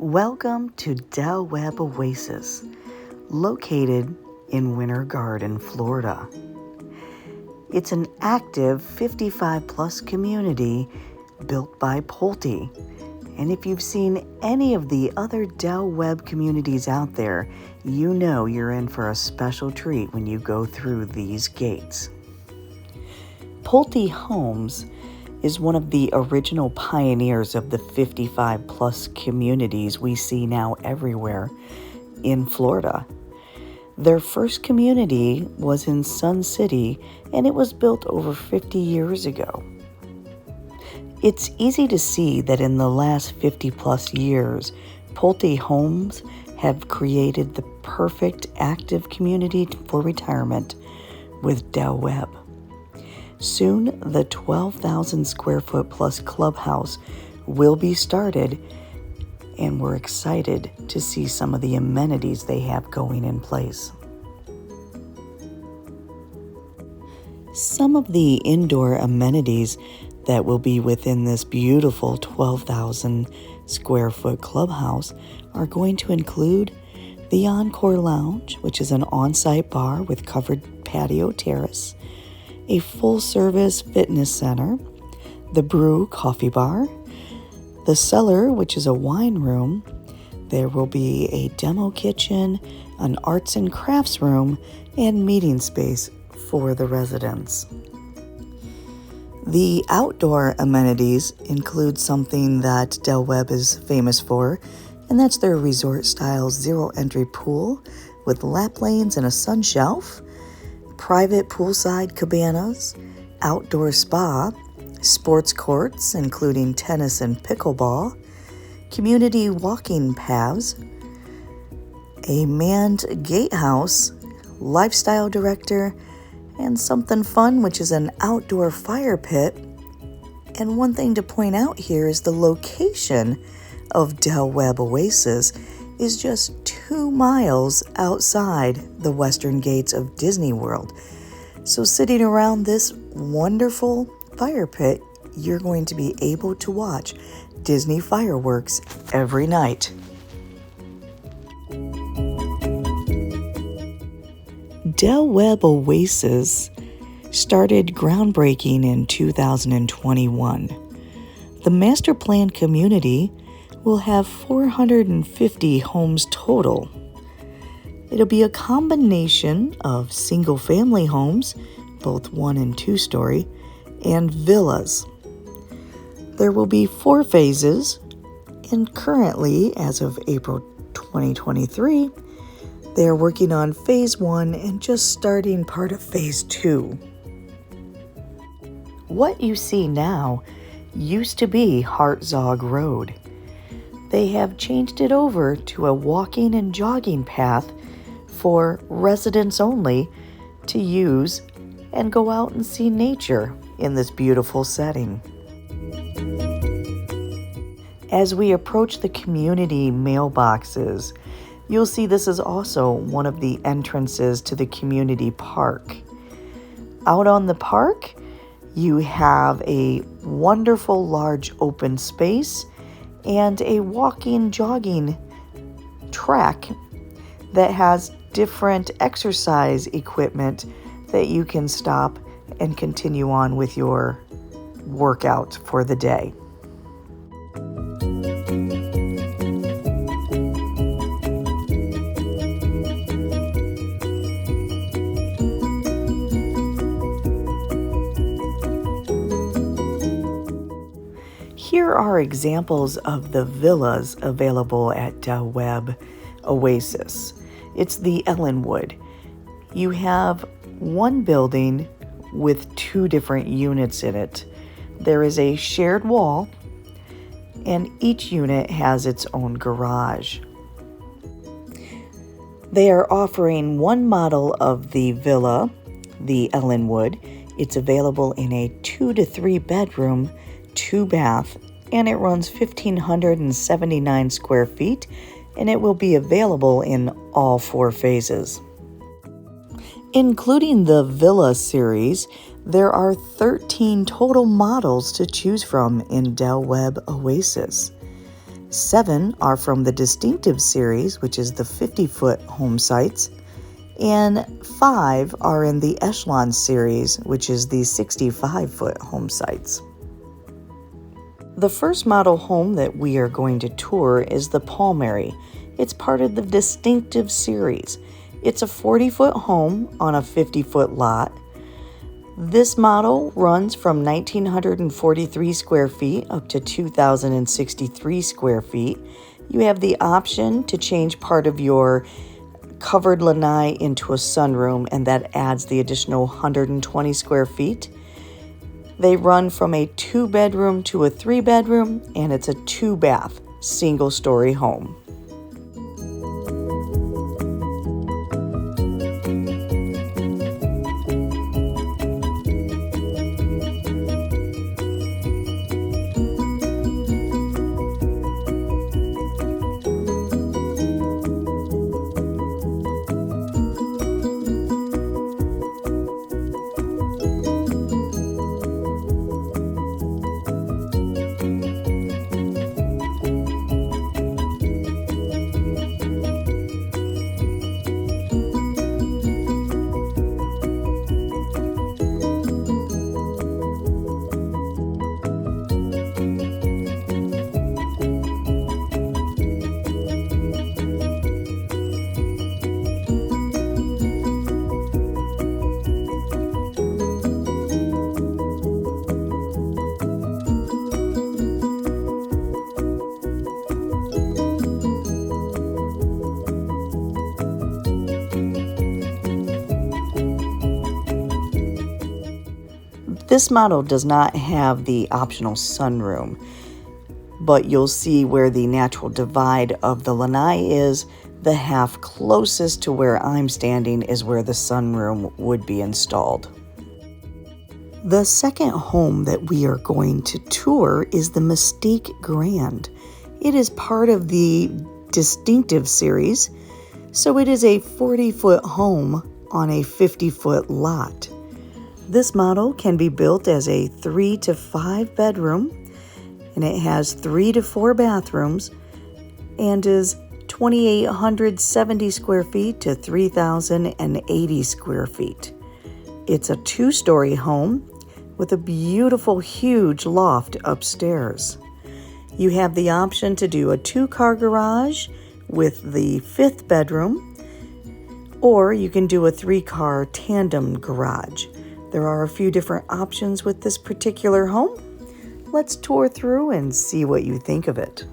Welcome to Webb Oasis, located in Winter Garden, Florida. It's an active 55-plus community built by Pulte. And if you've seen any of the other Webb communities out there, you know you're in for a special treat when you go through these gates. Pulte Homes is one of the original pioneers of the 55-plus communities we see now everywhere in Florida. Their first community was in Sun City, and it was built over 50 years ago. It's easy to see that in the last 50-plus years, Pulte Homes have created the perfect active community for retirement with Webb. Soon, the 12,000 square foot plus clubhouse will be started, and we're excited to see some of the amenities they have going in place. Some of the indoor amenities that will be within this beautiful 12,000 square foot clubhouse are going to include the Encore Lounge, which is an on-site bar with covered patio terrace, a full-service fitness center, the Brew Coffee Bar, the Cellar, which is a wine room. There will be a demo kitchen, an arts and crafts room, and meeting space for the residents. The outdoor amenities include something that Webb is famous for, and that's their resort-style zero-entry pool with lap lanes and a sun shelf, private poolside cabanas, outdoor spa, sports courts including tennis and pickleball, community walking paths, a manned gatehouse, lifestyle director, and something fun, which is an outdoor fire pit. And one thing to point out here is the location of Webb Oasis is just 2 miles outside the western gates of Disney World. So sitting around this wonderful fire pit, you're going to be able to watch Disney fireworks every night. Webb Oasis started groundbreaking in 2021. The master plan community will have 450 homes total. It'll be a combination of single-family homes, both 1- and 2-story, and villas. There will be 4 phases, and currently, as of April 2023, they are working on Phase 1 and just starting part of Phase 2. What you see now used to be Hartzog Road. They have changed it over to a walking and jogging path for residents only to use and go out and see nature in this beautiful setting. As we approach the community mailboxes, you'll see this is also one of the entrances to the community park. Out on the park, you have a wonderful large open space and a walking, jogging track that has different exercise equipment that you can stop and continue on with your workout for the day. Here are examples of the villas available at Webb Oasis. It's the Ellenwood. You have one building with 2 different units in it. There is a shared wall, and each unit has its own garage. They are offering one model of the villa, the Ellenwood. It's available in a 2 to 3 bedroom, 2 bath, and it runs 1,579 square feet, and it will be available in all 4 phases. Including the Villa series, there are 13 total models to choose from in Webb Oasis. 7 are from the Distinctive series, which is the 50-foot home sites, and 5 are in the Echelon series, which is the 65-foot home sites. The first model home that we are going to tour is the Palmieri. It's part of the Distinctive series. It's a 40-foot home on a 50-foot lot. This model runs from 1,943 square feet up to 2,063 square feet. You have the option to change part of your covered lanai into a sunroom, and that adds the additional 120 square feet. They run from a 2-bedroom to a 3-bedroom, and it's a 2-bath, single-story home. This model does not have the optional sunroom, but you'll see where the natural divide of the lanai is. The half closest to where I'm standing is where the sunroom would be installed. The second home that we are going to tour is the Mystique Grand. It is part of the Distinctive series, so it is a 40-foot home on a 50-foot lot. This model can be built as a 3 to 5 bedroom, and it has 3 to 4 bathrooms and is 2,870 square feet to 3,080 square feet. It's a 2-story home with a beautiful, huge loft upstairs. You have the option to do a 2-car garage with the 5th bedroom, or you can do a 3-car tandem garage. There are a few different options with this particular home. Let's tour through and see what you think of it.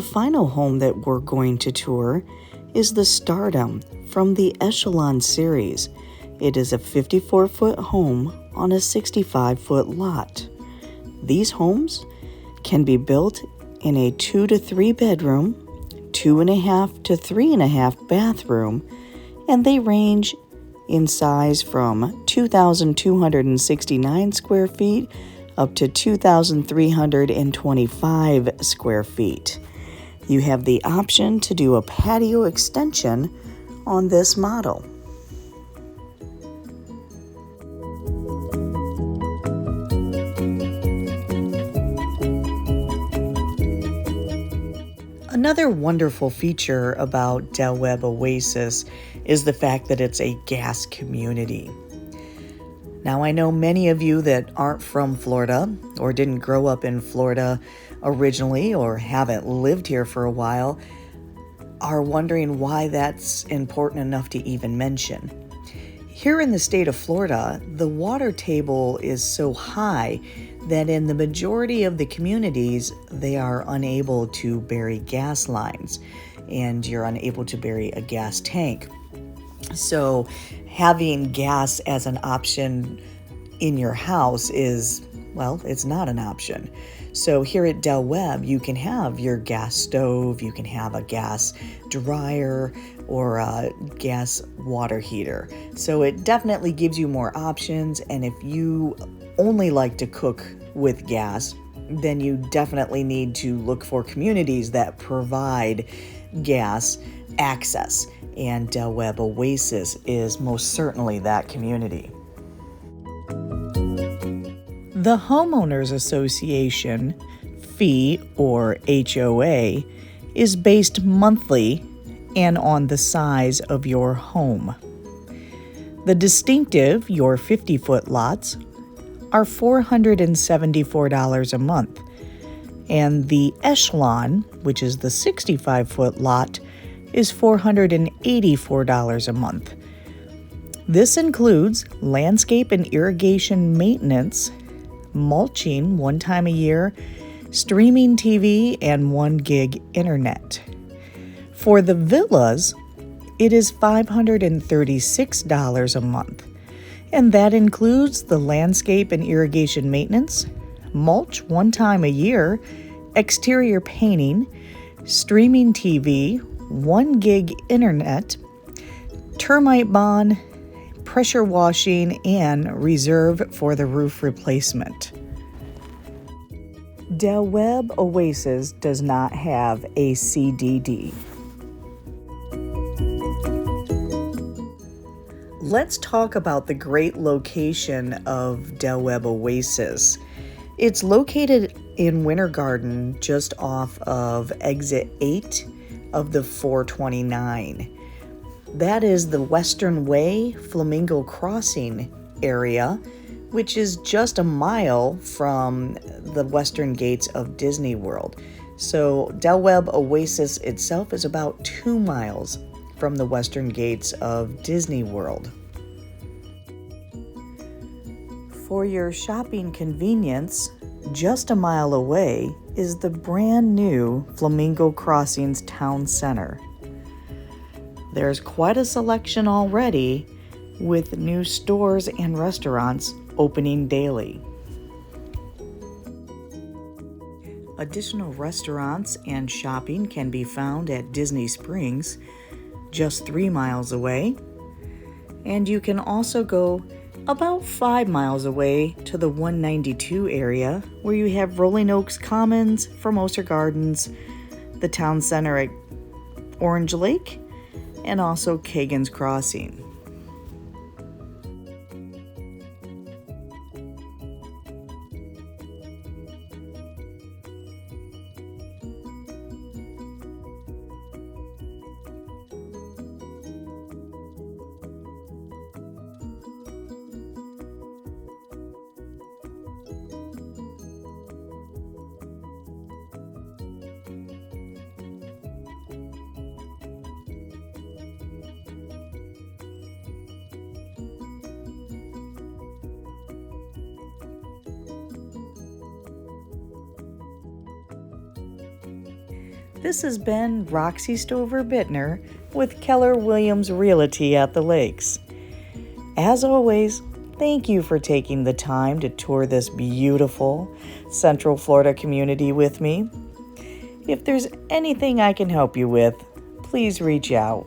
The final home that we're going to tour is the Stardom from the Echelon series. It is a 54-foot home on a 65-foot lot. These homes can be built in a 2 to 3 bedroom, 2.5 to 3.5 bathroom, and they range in size from 2,269 square feet up to 2,325 square feet. You have the option to do a patio extension on this model. Another wonderful feature about Webb Oasis is the fact that it's a gas community. Now, I know many of you that aren't from Florida or didn't grow up in Florida originally or haven't lived here for a while are wondering why that's important enough to even mention. Here in the state of Florida, the water table is so high that in the majority of the communities, they are unable to bury gas lines, and you're unable to bury a gas tank. So having gas as an option in your house is, well, it's not an option. So here at Webb, you can have your gas stove, you can have a gas dryer, or a gas water heater. So it definitely gives you more options, and if you only like to cook with gas, then you definitely need to look for communities that provide gas access, and Webb Oasis is most certainly that community. The Homeowners Association fee, or HOA, is based monthly and on the size of your home. The distinctive, your 50-foot lots, are $474 a month, and the Echelon, which is the 65-foot lot, is $484 a month. This includes landscape and irrigation maintenance, mulching 1 time a year, streaming TV, and 1 gig internet. For the villas, it is $536 a month, and that includes the landscape and irrigation maintenance, mulch 1 time a year, exterior painting, streaming TV, 1 gig internet, termite bond, pressure washing, and reserve for the roof replacement. Webb Oasis does not have a CDD. Let's talk about the great location of Webb Oasis. It's located in Winter Garden, just off of exit 8 of the 429. That is the Western Way Flamingo Crossing area, which is just a mile from the western gates of Disney World. So Webb Oasis itself is about 2 miles from the western gates of Disney World. For your shopping convenience, just a mile away is the brand new Flamingo Crossing Town Center. There's quite a selection already, with new stores and restaurants opening daily. Additional restaurants and shopping can be found at Disney Springs, just 3 miles away, and you can also go about 5 miles away to the 192 area, where you have Rolling Oaks Commons, Formosa Gardens, the town center at Orange Lake, and also Kagan's Crossing. This has been Roxy Stover-Bitner with Keller Williams Realty at the Lakes. As always, thank you for taking the time to tour this beautiful Central Florida community with me. If there's anything I can help you with, please reach out.